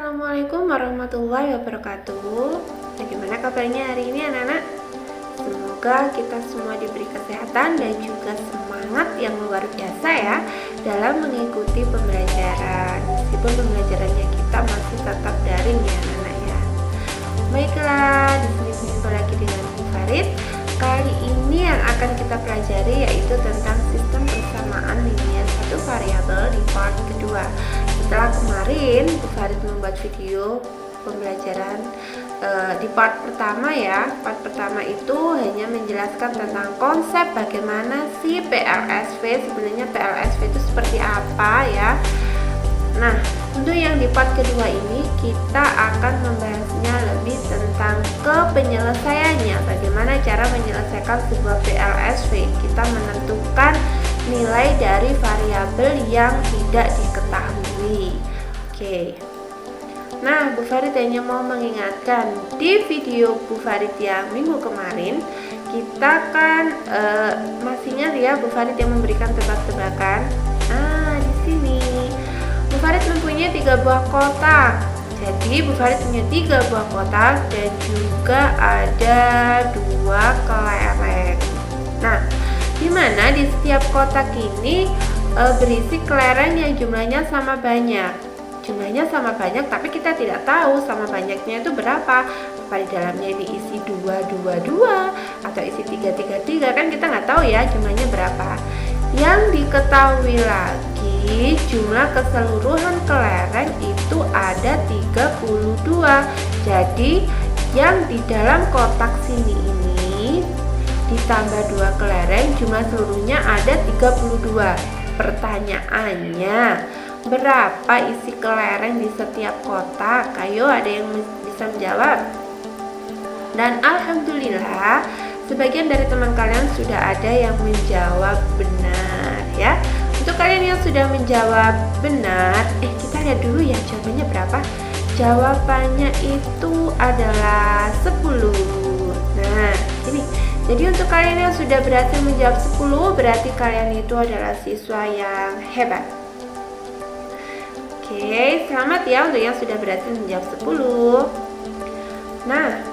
Assalamualaikum warahmatullahi wabarakatuh. Bagaimana kabarnya hari ini anak-anak? Semoga kita semua diberi kesehatan dan juga semangat yang luar biasa ya dalam mengikuti pembelajaran. Meskipun pembelajarannya kita masih tetap daring ya anak-anak ya. Baiklah, di sini berjumpa lagi dengan Bu Farid. Kali ini yang akan kita pelajari yaitu tentang sistem persamaan linier satu variabel di part kedua. Setelah kemarin Bu Farid membuat video pembelajaran di part pertama ya. Part pertama itu hanya menjelaskan tentang konsep bagaimana si PLSV, sebenarnya PLSV itu seperti apa ya. Nah, untuk yang di part kedua ini kita akan membahasnya lebih tentang ke penyelesaiannya. Bagaimana cara menyelesaikan sebuah PLSV. Kita menentukan nilai dari variabel yang tidak diketahui. Oke. Nah, Bu Farid hanya mau mengingatkan di video Bu Farid yang minggu kemarin kita kan masih ingat ya Bu Farid yang memberikan tebak-tebakan. Di sini Bu Farid mempunyai 3 buah kotak. Jadi Bu Farid punya 3 buah kotak dan juga ada 2 kelereng. Nah, dimana di setiap kotak ini berisi kelereng yang jumlahnya sama banyak. Jumlahnya sama banyak, tapi kita tidak tahu sama banyaknya itu berapa. Apa di dalamnya ini isi 222 atau isi 333, kan kita nggak tahu ya jumlahnya berapa. Yang diketahui lagi jumlah keseluruhan kelereng itu ada 32. Jadi yang di dalam kotak sini ini ditambah 2 kelereng, jumlah seluruhnya ada 32. Pertanyaannya, berapa isi kelereng di setiap kotak? Ayo, ada yang bisa menjawab? Dan alhamdulillah sebagian dari teman kalian sudah ada yang menjawab benar ya. Untuk kalian yang sudah menjawab benar, kita lihat dulu ya jawabannya berapa. Jawabannya itu adalah 10. Nah, ini. Jadi untuk kalian yang sudah berhasil menjawab 10, berarti kalian itu adalah siswa yang hebat. Oke, selamat ya untuk yang sudah berhasil menjawab 10. Nah,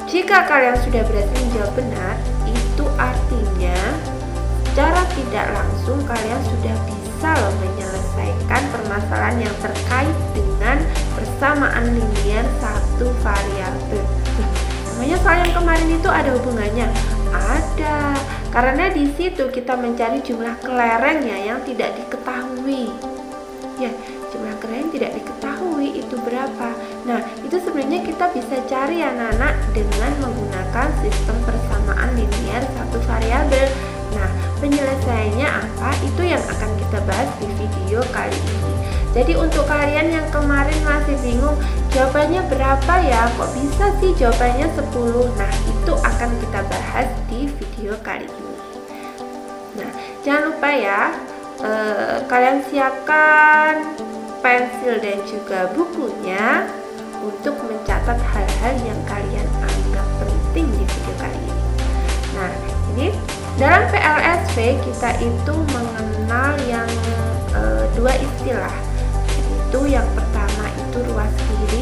jika kalian sudah berhasil menjawab benar, itu artinya secara tidak langsung kalian sudah bisa menyelesaikan permasalahan yang terkait dengan persamaan linier satu variabel. Namanya soal yang kemarin itu ada hubungannya? Ada, karena di situ kita mencari jumlah kelerengnya yang tidak diketahui. Ya, jumlah kelereng tidak diketahui itu berapa. Nah, itu sebenarnya kita bisa cari anak-anak dengan menggunakan sistem persamaan linier satu variabel. Nah, penyelesaiannya apa? Itu yang akan kita bahas di video kali ini. Jadi untuk kalian yang kemarin masih bingung jawabannya berapa ya, kok bisa sih jawabannya 10? Nah, itu akan kita bahas di video kali ini. Nah, jangan lupa ya, kalian siapkan pensil dan juga bukunya untuk mencatat hal-hal yang kalian anggap penting di video kali ini. Nah, ini dalam PLSV kita itu mengenal yang 2 istilah. Itu yang pertama itu ruas kiri,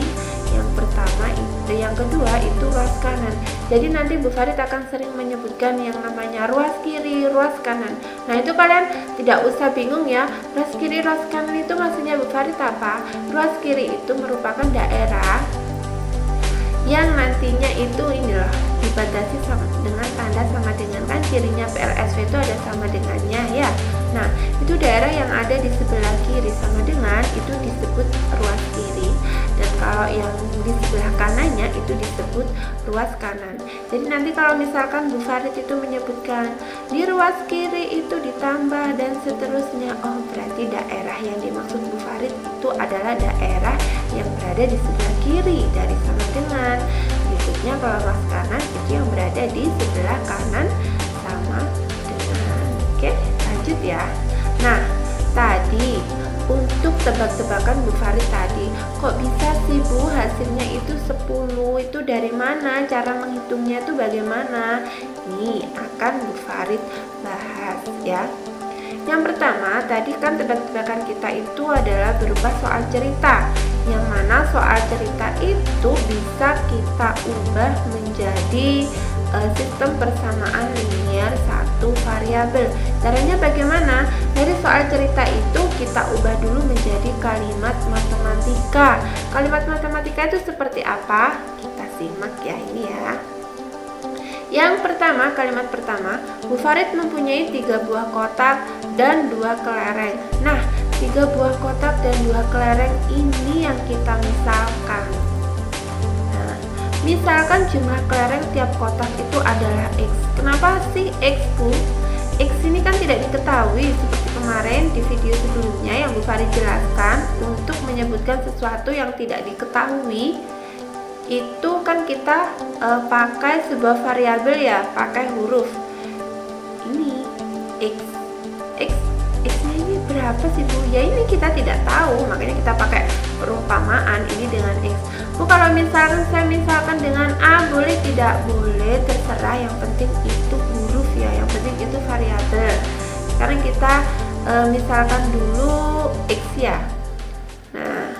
yang kedua itu ruas kanan. Jadi nanti Bu Farid akan sering menyebutkan yang namanya ruas kiri, ruas kanan. Nah, itu kalian tidak usah bingung ya, ruas kiri, ruas kanan itu maksudnya Bu Farid apa? Ruas kiri itu merupakan daerah yang nantinya itu inilah dibatasi dengan tanda sama dengan, kan cirinya PLSV itu ada sama dengannya ya. Nah, itu daerah yang ada di sebelah kiri sama dengan itu disebut ruas kiri, dan kalau yang di sebelah kanannya itu disebut ruas kanan. Jadi nanti kalau misalkan Bu Farid itu menyebutkan di ruas kiri itu ditambah dan seterusnya, oh berarti daerah yang dimaksud Bu Farid itu adalah daerah yang berada di sebelah kiri dari sama dengan. Berikutnya kalau ruas kanan itu yang berada di sebelah kanan sama dengan. Oke, lanjut ya. Nah, tadi untuk tebak-tebakan Bu Farid tadi, kok bisa sih Bu hasilnya itu 10? Itu dari mana? Cara menghitungnya itu bagaimana? Ini akan Bu Farid bahas ya. Yang pertama, tadi kan tebak-tebakan kita itu adalah berupa soal cerita. yang mana soal cerita itu bisa kita ubah menjadi sistem persamaan linier satu variabel. Caranya bagaimana? Dari soal cerita itu kita ubah dulu menjadi kalimat matematika. Kalimat matematika itu seperti apa? Kita simak ya ini ya. Yang pertama, kalimat pertama, Bu Farid mempunyai 3 buah kotak dan 2 kelereng. Nah, 3 buah kotak dan 2 kelereng ini yang kita misalkan. Nah, misalkan jumlah kelereng tiap kotak itu adalah X. Kenapa sih X, Bu? X ini kan tidak diketahui seperti kemarin di video sebelumnya yang Bu Farid jelaskan. Untuk menyebutkan sesuatu yang tidak diketahui itu kan kita pakai sebuah variabel ya, pakai huruf. Ini X nya ini berapa sih Bu? Ya ini kita tidak tahu, makanya kita pakai perumpamaan ini dengan X. Bu, kalau misalkan saya misalkan dengan A, boleh tidak? Boleh, terserah, yang penting itu huruf ya, yang penting itu variabel. Sekarang kita misalkan dulu X ya. Nah,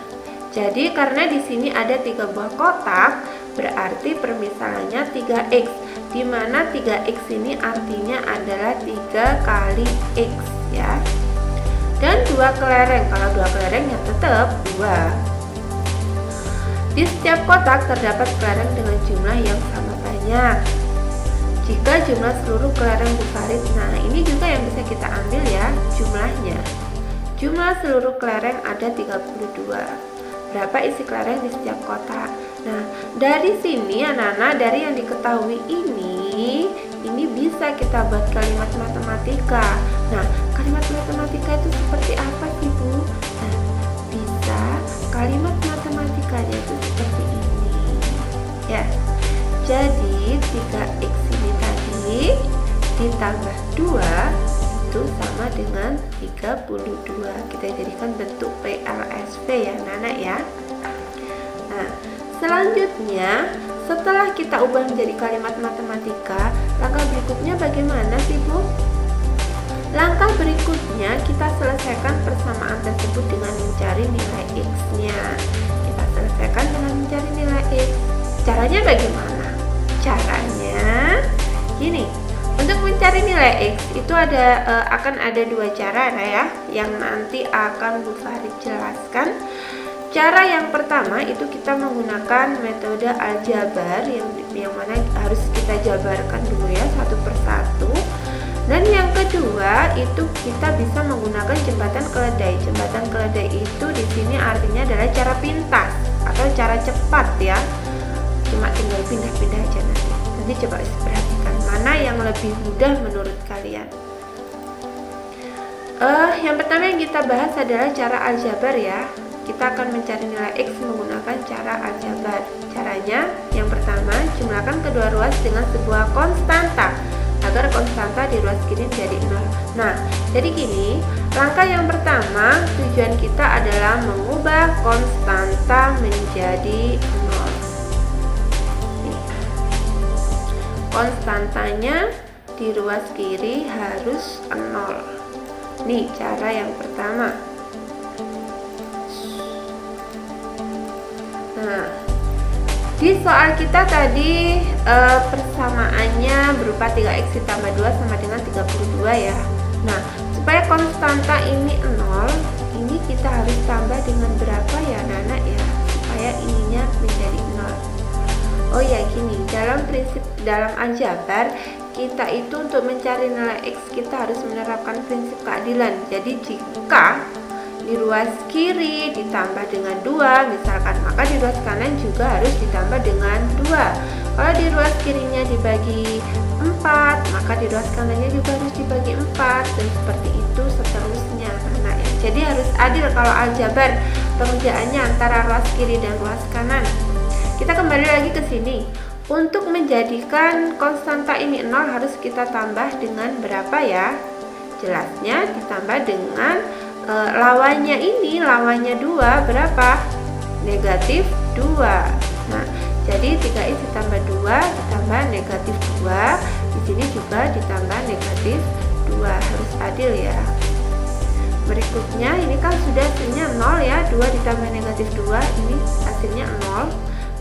jadi karena di sini ada 3 buah kotak, berarti permisalannya 3x, di mana 3x ini artinya adalah 3 kali x ya. Dan 2 kelereng, kalau 2 kelereng ya tetap 2. Di setiap kotak terdapat kelereng dengan jumlah yang sama banyak. Jika jumlah seluruh kelereng Bu Farid, nah ini juga yang bisa kita ambil ya jumlahnya. Jumlah seluruh kelereng ada 32. Berapa isi kelereng di setiap kotak? Nah, dari sini anak-anak, dari yang diketahui ini bisa kita buat kalimat matematika. Nah, kalimat matematika itu seperti apa sih Bu? Nah, bisa kalimat matematikanya itu seperti ini ya. Jadi 3x ini tadi ditambah 2 itu sama dengan 32. Kita jadikan bentuk PLSV ya anak-anak ya. Nah, selanjutnya setelah kita ubah menjadi kalimat matematika, langkah berikutnya bagaimana sih Bu? Langkah berikutnya kita selesaikan persamaan tersebut dengan mencari nilai X-nya. Kita selesaikan dengan mencari nilai X. Caranya bagaimana? Caranya gini. Untuk mencari nilai X itu akan ada 2 cara ya, yang nanti akan Bu Farid jelaskan. Cara yang pertama itu kita menggunakan metode aljabar yang mana harus kita jabarkan dulu ya satu persatu. Dan yang kedua itu kita bisa menggunakan jembatan keledai. Jembatan keledai itu di sini artinya adalah cara pintas atau cara cepat ya. Cuma tinggal pindah-pindah aja nanti. Nanti coba perhatikan mana yang lebih mudah menurut kalian. Yang pertama yang kita bahas adalah cara aljabar ya. Kita akan mencari nilai X menggunakan cara aljabar. Caranya yang pertama, jumlahkan kedua ruas dengan sebuah konstanta agar konstanta di ruas kiri menjadi 0. Nah, jadi gini, langkah yang pertama tujuan kita adalah mengubah konstanta menjadi 0. Konstantanya di ruas kiri harus 0. Nih cara yang pertama. Nah, di soal kita tadi persamaannya berupa 3x ditambah 2 sama dengan 32 ya. Nah, supaya konstanta ini 0, ini kita harus tambah dengan berapa ya anak-anak ya, supaya ininya menjadi 0. Oh ya gini, dalam aljabar kita itu untuk mencari nilai X kita harus menerapkan prinsip keadilan. Jadi jika di ruas kiri ditambah dengan 2 misalkan, maka di ruas kanan juga harus ditambah dengan 2. Kalau di ruas kirinya dibagi 4, maka di ruas kanannya juga harus dibagi 4, dan seperti itu seterusnya anak ya. Jadi harus adil kalau aljabar pengerjaannya antara ruas kiri dan ruas kanan. Kita kembali lagi ke sini. Untuk menjadikan konstanta ini 0 harus kita tambah dengan berapa ya? Jelasnya ditambah dengan lawannya ini, lawannya 2 berapa? Negatif 2. Nah, jadi 3x ditambah 2 ditambah negatif 2. Di sini juga ditambah negatif 2. Harus adil ya. Berikutnya ini kan sudah hasilnya 0 ya, 2 ditambah negatif 2 ini hasilnya 0.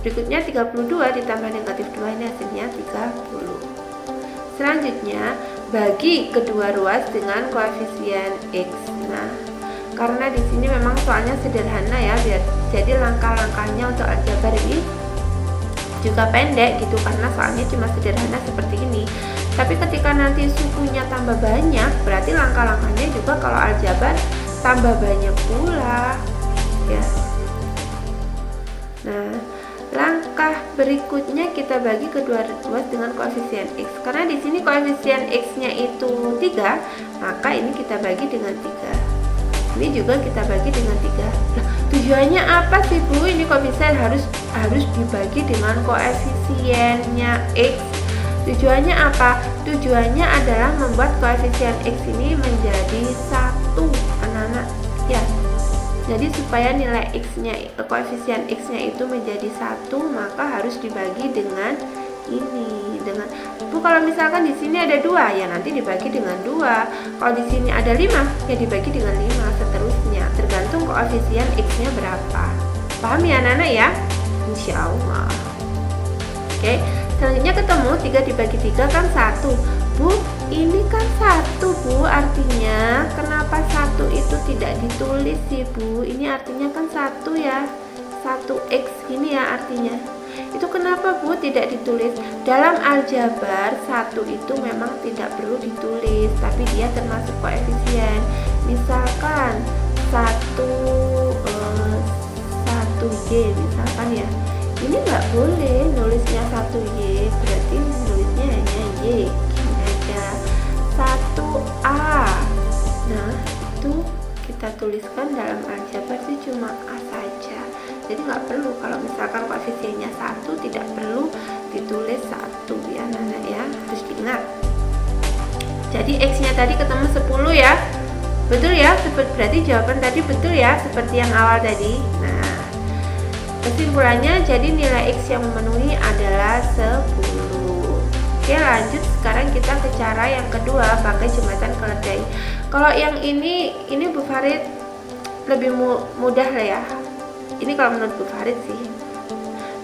Berikutnya 32 ditambah negatif 2 ini hasilnya 30. Selanjutnya bagi kedua ruas dengan koefisien X. Nah, karena di sini memang soalnya sederhana ya, jadi langkah-langkahnya untuk aljabar ini juga pendek gitu, karena soalnya cuma sederhana seperti ini. Tapi ketika nanti sukunya tambah banyak, berarti langkah-langkahnya juga kalau aljabar tambah banyak pula ya. Nah, langkah berikutnya kita bagi kedua ruas dengan koefisien X. Karena di sini koefisien X-nya itu 3, maka ini kita bagi dengan 3. Ini juga kita bagi dengan 3. Nah, tujuannya apa sih Bu? Ini kok bisa harus dibagi dengan koefisiennya X? Tujuannya apa? Tujuannya adalah membuat koefisien X ini menjadi 1, anak-anak ya. Jadi supaya nilai X-nya, koefisien X-nya itu menjadi 1, maka harus dibagi dengan ini, dengan Bu. Kalau misalkan di sini ada 2 ya nanti dibagi dengan 2. Kalau di sini ada 5 ya dibagi dengan 5, seterusnya tergantung koefisien X-nya berapa. Paham ya anak-anak ya? Insya Allah. Oke, selanjutnya ketemu 3 dibagi 3 kan 1. Bu, ini kan 1 Bu, artinya kenapa 1 itu tidak ditulis sih Bu? Ini artinya kan 1 ya, 1X ini ya artinya. Itu kenapa Bu tidak ditulis? Dalam aljabar 1 itu memang tidak perlu ditulis, tapi dia termasuk koefisien. Misalkan 1Y misalkan ya, ini nggak boleh nulisnya 1Y, berarti nulisnya hanya Y. 1A. Nah, itu kita tuliskan dalam aljabar sih cuma A saja. Jadi nggak perlu, kalau misalkan koefisiennya 1 tidak perlu ditulis 1 ya anak-anak ya, harus diingat. Jadi X-nya tadi ketemu 10 ya. Betul ya? Berarti jawaban tadi betul ya, seperti yang awal tadi. Nah, kesimpulannya jadi nilai X yang memenuhi adalah 10. Oke, lanjut sekarang kita ke cara yang kedua, pakai jembatan keledai. Kalau yang ini Bu Farid lebih mudah lah ya. Ini kalau menurut Bu Farid sih.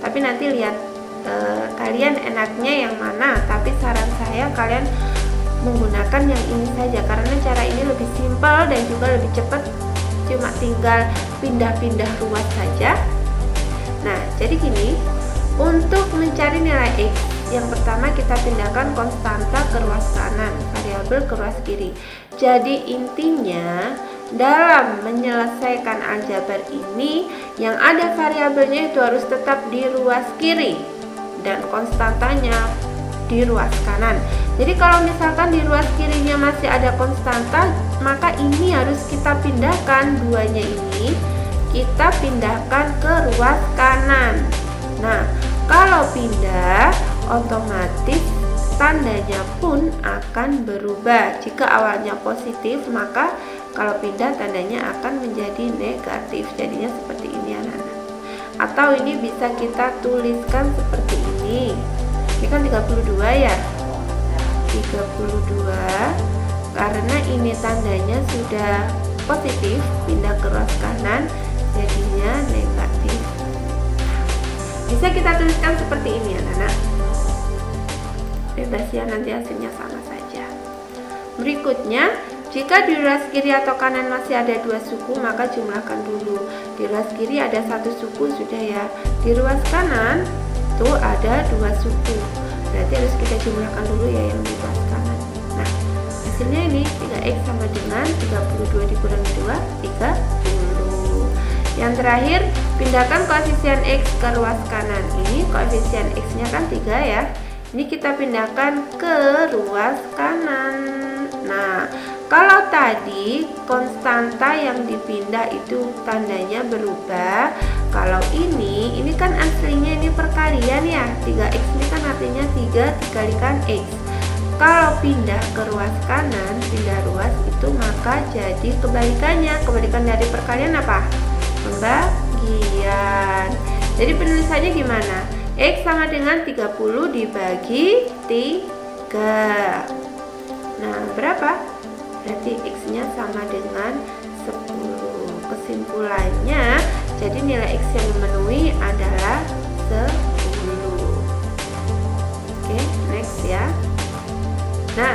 Tapi nanti lihat kalian enaknya yang mana. Tapi saran saya kalian menggunakan yang ini saja, karena cara ini lebih simpel dan juga lebih cepat. Cuma tinggal pindah-pindah ruas saja. Nah, jadi gini, untuk mencari nilai X, yang pertama kita pindahkan konstanta ke ruas kanan, variabel ke ruas kiri. Jadi intinya dalam menyelesaikan aljabar ini, yang ada variabelnya itu harus tetap di ruas kiri dan konstantanya di ruas kanan. Jadi kalau misalkan di ruas kirinya masih ada konstanta, maka ini harus kita pindahkan, duanya ini kita pindahkan ke ruas kanan. Nah, kalau pindah otomatis tandanya pun akan berubah. Jika awalnya positif, maka kalau pindah tandanya akan menjadi negatif. Jadinya seperti ini anak-anak. Atau ini bisa kita tuliskan seperti ini. Ini kan 32 ya. 32. Karena ini tandanya sudah positif, pindah ke ruas kanan, jadinya negatif. Bisa kita tuliskan seperti ini anak-anak. Bebas ya, nanti hasilnya sama saja. Berikutnya, jika di ruas kiri atau kanan masih ada 2 suku, maka jumlahkan dulu. Di ruas kiri ada 1 suku sudah ya. Di ruas kanan tuh ada 2 suku. Berarti harus kita jumlahkan dulu ya yang di ruas kanan. Nah, hasilnya ini 3X sama dengan 32 dikurangi 2, 30. Yang terakhir, pindahkan koefisien X ke ruas kanan. Ini koefisien X-nya kan 3 ya. Ini kita pindahkan ke ruas kanan. Nah, kalau tadi konstanta yang dipindah itu tandanya berubah. Kalau ini kan aslinya ini perkalian ya. 3X ini kan artinya 3 dikalikan X. Kalau pindah ke ruas kanan, pindah ruas itu maka jadi kebalikannya. Kebalikan dari perkalian apa? Pembagian. Jadi penulisannya gimana? X sama dengan 30 dibagi 3. Nah, berapa? Berarti X nya sama dengan 10. Kesimpulannya, jadi nilai X yang memenuhi adalah 10. Oke, next ya. Nah,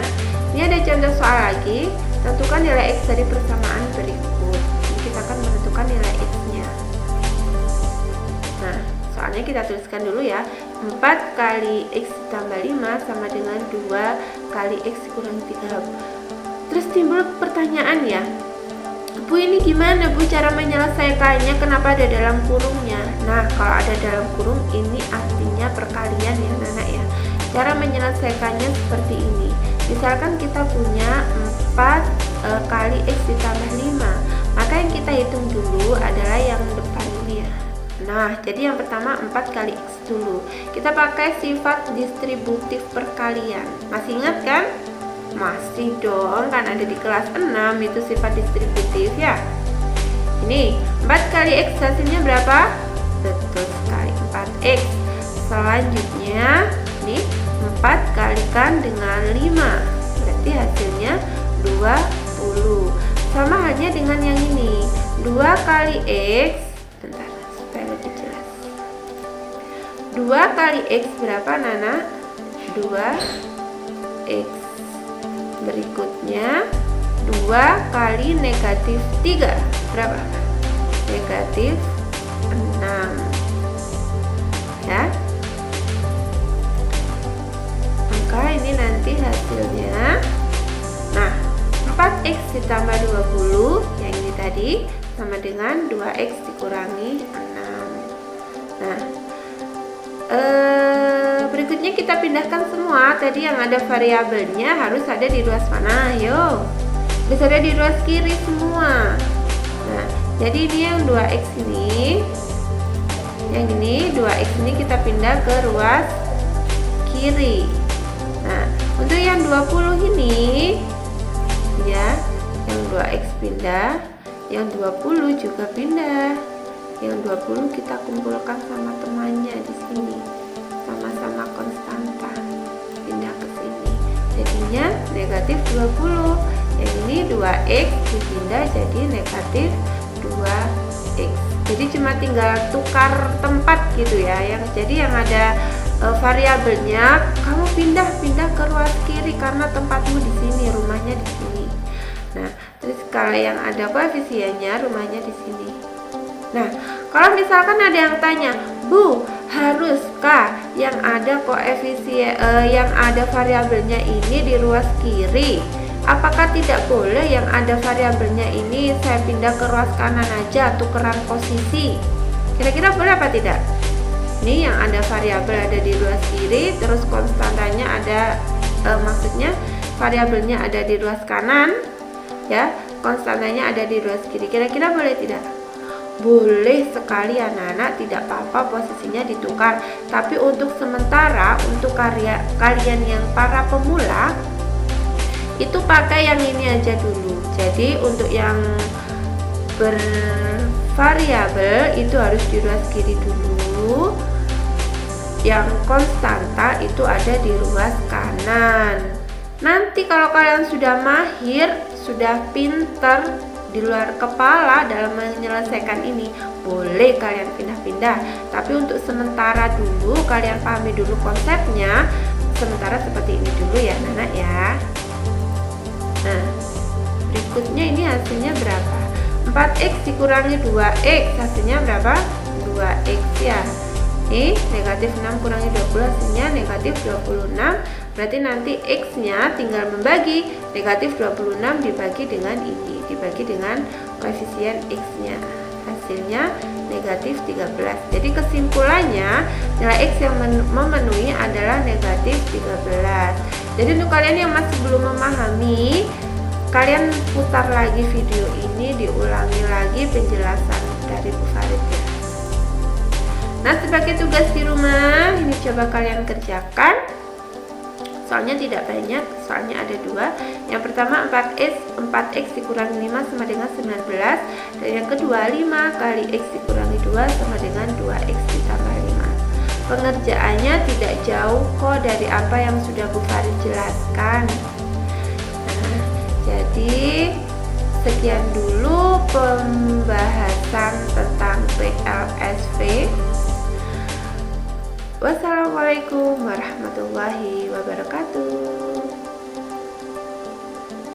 ini ada contoh soal lagi. Tentukan nilai X dari persamaan berikut. Jadi kita akan menentukan nilai X-nya. Nah, soalnya kita tuliskan dulu ya. 4 kali X ditambah 5 sama dengan 2 kali X dikurangi 3. Terus timbul pertanyaan ya, Bu, ini gimana Bu cara menyelesaikannya? Kenapa ada dalam kurungnya? Nah, kalau ada dalam kurung ini artinya perkalian ya anak ya. Cara menyelesaikannya seperti ini. Misalkan kita punya 4 kali X ditambah 5, maka yang kita hitung dulu adalah yang depan ini ya. Nah, jadi yang pertama 4 kali X dulu. Kita pakai sifat distributif perkalian. Masih ingat kan? Masih dong, kan ada di kelas 6 itu sifat distributif ya. Ini 4 kali X hasilnya berapa? Betul sekali, 4X. Selanjutnya ini 4 kalikan dengan 5, berarti hasilnya 20. Sama halnya dengan yang ini, 2 kali X, bentar supaya lebih jelas. 2 kali X berapa Nana? 2X. Berikutnya 2 kali negatif 3 berapa? Negatif 6 ya. Maka ini nanti hasilnya, nah 4X ditambah 20 yang ini tadi sama dengan 2X dikurangi 6. Nah, berikutnya kita pindahkan semua. Tadi yang ada variabelnya harus ada di ruas mana? Ayo, harus ada di ruas kiri semua. Nah, jadi ini yang 2X ini, yang ini 2X ini kita pindah ke ruas kiri. Nah, untuk yang 20 ini ya, yang 2X pindah, yang 20 juga pindah. Yang 20 kita kumpulkan sama temannya di sini, sama-sama konstanta, pindah ke sini. Jadinya negatif 20. Yang ini 2X dipindah jadi negatif 2X. Jadi cuma tinggal tukar tempat gitu ya. Jadi yang ada variabelnya kamu pindah ke ruas kiri karena tempatmu di sini, rumahnya di sini. Nah, terus kalau yang ada koefisiennya rumahnya di sini. Nah, kalau misalkan ada yang tanya, Bu, haruskah yang ada koefisien yang ada variabelnya ini di ruas kiri? Apakah tidak boleh yang ada variabelnya ini saya pindah ke ruas kanan aja, tukeran posisi? Kira-kira boleh apa tidak? Ini yang ada variabel ada di ruas kiri, terus konstantanya ada, maksudnya variabelnya ada di ruas kanan, ya, konstantanya ada di ruas kiri. Kira-kira boleh tidak? Boleh sekali anak-anak, tidak apa-apa posisinya ditukar. Tapi untuk sementara, untuk kalian yang para pemula, itu pakai yang ini aja dulu. Jadi untuk yang bervariabel itu harus di ruas kiri dulu. Yang konstanta itu ada di ruas kanan. Nanti kalau kalian sudah mahir, sudah pinter, di luar kepala dalam menyelesaikan ini, boleh kalian pindah-pindah. Tapi untuk sementara dulu kalian pahami dulu konsepnya. Sementara seperti ini dulu ya anak ya. Nah, berikutnya ini hasilnya berapa? 4X dikurangi 2X hasilnya berapa? 2X ya. Ini negatif 6 kurangi 20 hasilnya negatif 26. Berarti nanti X nya tinggal membagi, negatif 26 dibagi dengan ini, dibagi dengan koefisien X nya, hasilnya negatif 13. Jadi kesimpulannya nilai X yang memenuhi adalah negatif 13. Jadi untuk kalian yang masih belum memahami, kalian putar lagi video ini, diulangi lagi penjelasan dari Bu Farid ya. Nah, sebagai tugas di rumah ini coba kalian kerjakan. Soalnya tidak banyak, soalnya ada 2. Yang pertama 4x dikurangi 5 sama dengan 19. Dan yang kedua 5 kali X dikurangi 2 sama dengan 2X ditambah 5. Pengerjaannya tidak jauh kok dari apa yang sudah Bu Farid jelaskan. Nah, jadi sekian dulu pembahasan tentang PLSV. Wassalamualaikum warahmatullahi wabarakatuh.